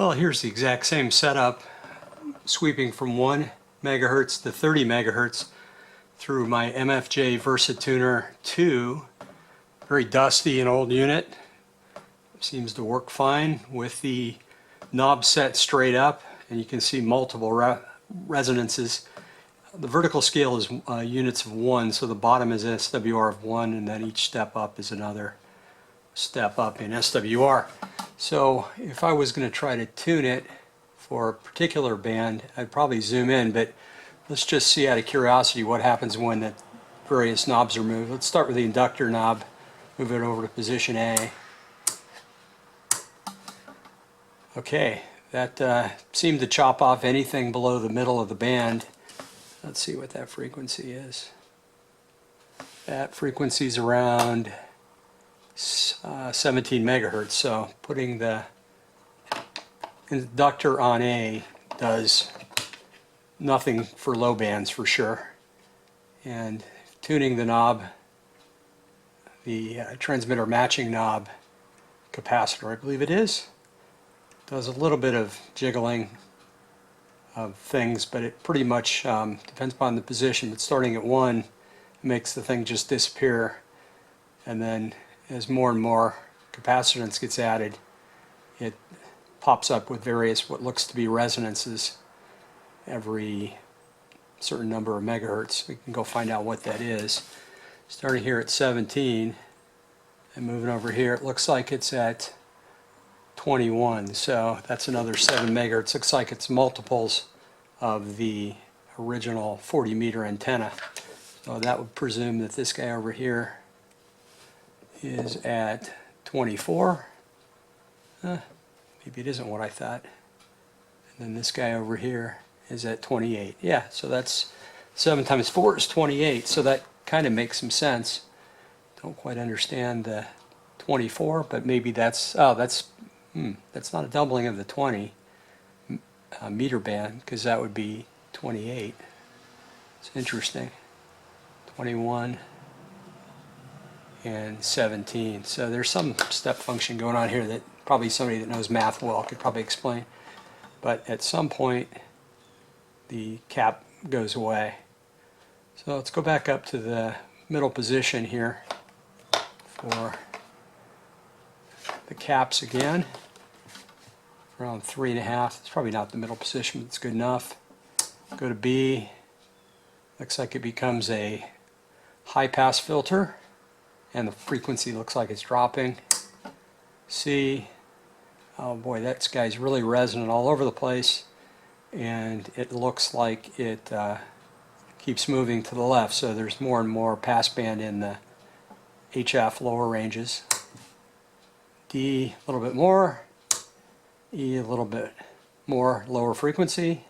Well, here's the exact same setup, sweeping from 1 megahertz to 30 megahertz through my MFJ VersaTuner II. Very dusty and old unit. Seems to work fine with the knob set straight up, and you can see multiple resonances. The vertical scale is units of 1, so the bottom is SWR of 1, and then each step up is another step up in SWR. So if I was going to try to tune it for a particular band, I'd probably zoom in, but let's just see out of curiosity what happens when the various knobs are moved. Let's start with the inductor knob, move it over to position A. Okay, that seemed to chop off anything below the middle of the band. Let's see what that frequency is. That frequency is around 17 megahertz, so putting the inductor on A does nothing for low bands for sure. And tuning the knob, the transmitter matching knob capacitor, I believe it is, does a little bit of jiggling of things, but it pretty much depends upon the position. But starting at 1, it makes the thing just disappear, and then as more and more capacitance gets added, it pops up with various what looks to be resonances every certain number of megahertz. We can go find out what that is. Starting here at 17 and moving over here, it looks like it's at 21, so that's another 7 megahertz. Looks like it's multiples of the original 40 meter antenna. So that would presume that this guy over here is at 24. Maybe it isn't what I thought. And then this guy over here is at 28. Yeah, so that's 7 times 4 is 28, so that kind of makes some sense. Don't quite understand the 24, but maybe that's that's not a doubling of the 20 meter band, because that would be 28. It's interesting. 21 and 17. So there's some step function going on here that probably somebody that knows math well could probably explain. But at some point the cap goes away. So let's go back up to the middle position here for the caps again. Around 3.5. It's probably not the middle position, but it's good enough. Go to B. Looks like it becomes a high pass filter, and the frequency looks like it's dropping. C. Oh boy, that guy's really resonant all over the place, and it looks like it keeps moving to the left, so there's more and more passband in the HF lower ranges. D, a little bit more. E, a little bit more lower frequency.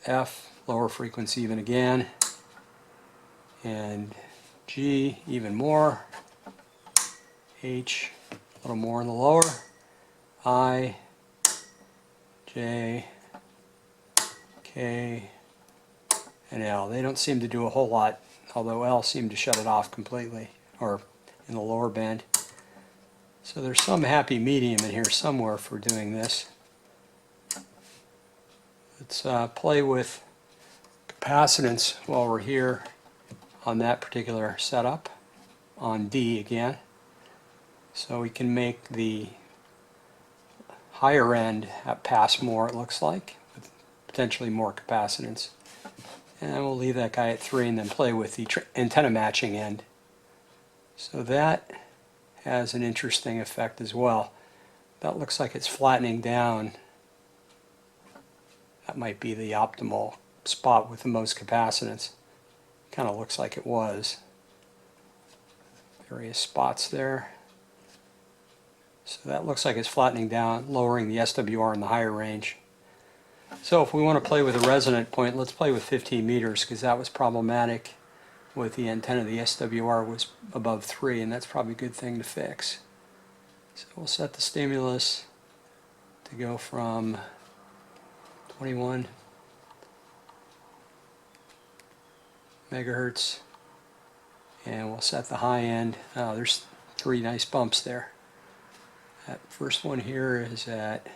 F, lower frequency even again. And G, even more. H, a little more in the lower. I, J, K, and L. They don't seem to do a whole lot, although L seemed to shut it off completely, or in the lower band. So there's some happy medium in here somewhere for doing this. Let's play with capacitance while we're here on that particular setup, on D again. So we can make the higher end pass more, it looks like, with potentially more capacitance. And we'll leave that guy at 3 and then play with the antenna matching end. So that has an interesting effect as well. That looks like it's flattening down. That might be the optimal spot with the most capacitance. Kind of looks like it was. Various spots there. So that looks like it's flattening down, lowering the SWR in the higher range. So if we want to play with a resonant point, let's play with 15 meters, because that was problematic with the antenna. The SWR was above 3, and that's probably a good thing to fix. So we'll set the stimulus to go from 21 megahertz, and we'll set the high end. Oh, there's 3 nice bumps there. That first one here is at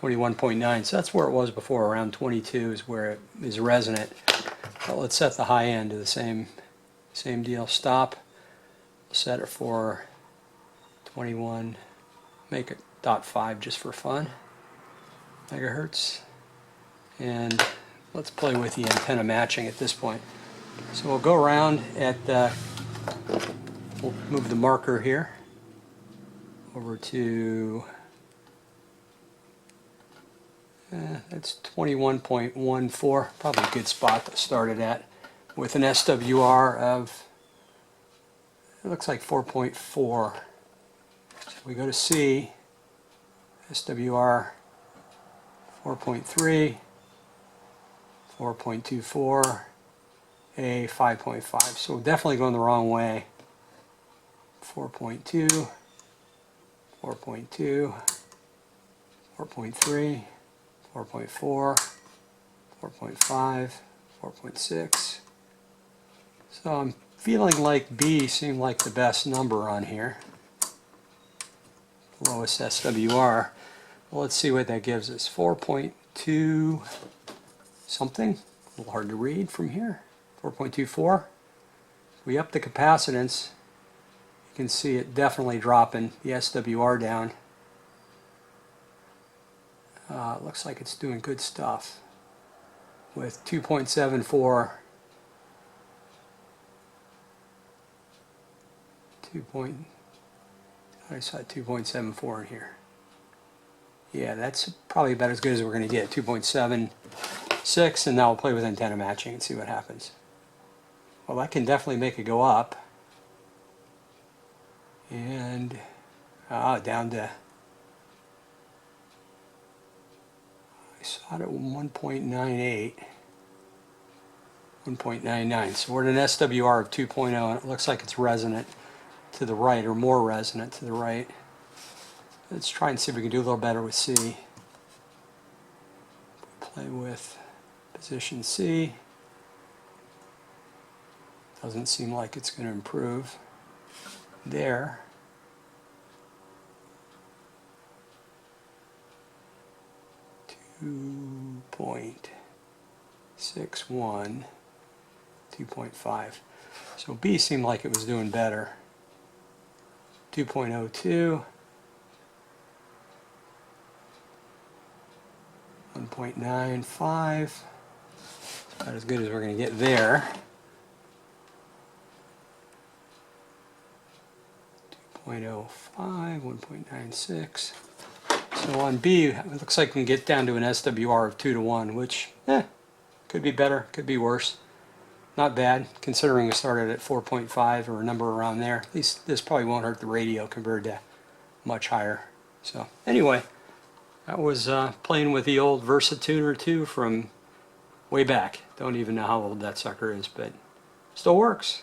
21.9, so that's where it was before. Around 22 is where it is resonant. But let's set the high end to the same deal. Stop. Set it for 21. Make it 0.5 just for fun. Megahertz. And let's play with the antenna matching at this point. So we'll go around at we'll move the marker here over to that's 21.14, probably a good spot to start it at, with an SWR of, it looks like 4.4. So we go to C, SWR 4.3, 4.24, A 5.5. So we're definitely going the wrong way. 4.2, 4.2, 4.3, 4.4, 4.5, 4.6. So I'm feeling like B seemed like the best number on here. Lowest SWR. Well, let's see what that gives us. 4.2 something. A little hard to read from here. 4.24. We up the capacitance. You can see it definitely dropping the SWR down. Looks like it's doing good stuff with 2.74. I saw 2.74 in here. Yeah, that's probably about as good as we're going to get. 2.76, and now we'll play with antenna matching and see what happens. Well, that can definitely make it go up. And down to, I saw it at 1.98, 1.99. So we're at an SWR of 2.0, and it looks like it's resonant to the right, or more resonant to the right. Let's try and see if we can do a little better with C. Play with position C. Doesn't seem like it's going to improve there. .61, 2.5. So B seemed like it was doing better. 2.02, 1.95. About as good as we're going to get there. 2.05, 1.96. So on B, it looks like we can get down to an SWR of 2 to 1, which could be better, could be worse. Not bad, considering we started at 4.5 or a number around there. At least this probably won't hurt the radio compared to much higher. So anyway, that was playing with the old VersaTuner II from way back. Don't even know how old that sucker is, but still works.